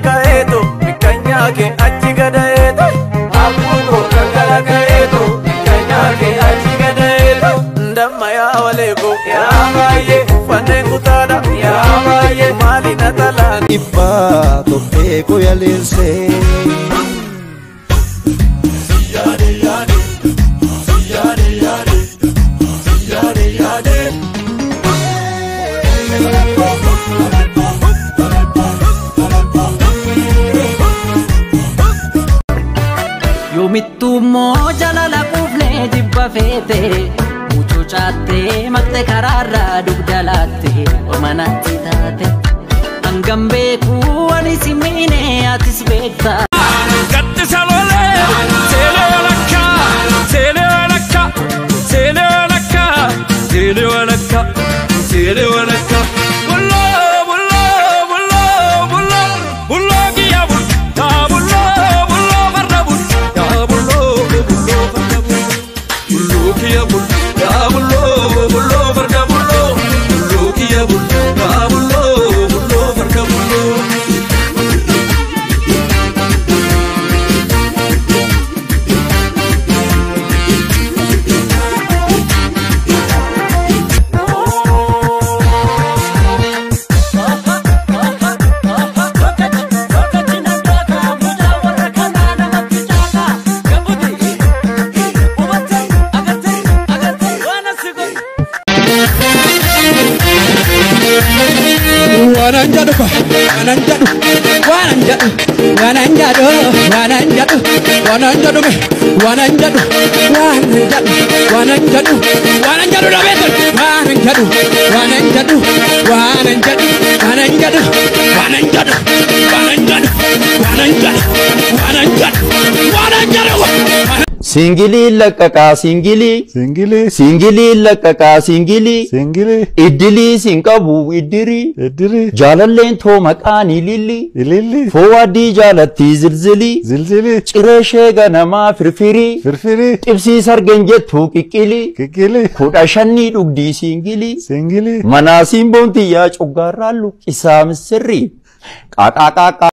kaeto kanya ke achi gadaeto apuko kangala kaeto kanya ke achi gadaeto ndamma ya waleko ya baye fane kutada ya baye mali natala ipa toke ko yalense Yomittu mojala la kufne jibba fete mucho chatte makte kararra dugdalatte omanatti taate angambe ku ani simine atis betta gatte salole tele walakka tele walakka tele walakka tele walakka tele walakka wananjadu Singili lakaka singili lakaka singili idili sinkabu idiri jalalleen to maqani lilli fowadi jalatti zilzili cireshe ganama firfiri tibsi sargen jettu qiqqili kudha shanni dhugdi singili manasiin bonti ya coggarrallu qisaam sirri qaqaqaqa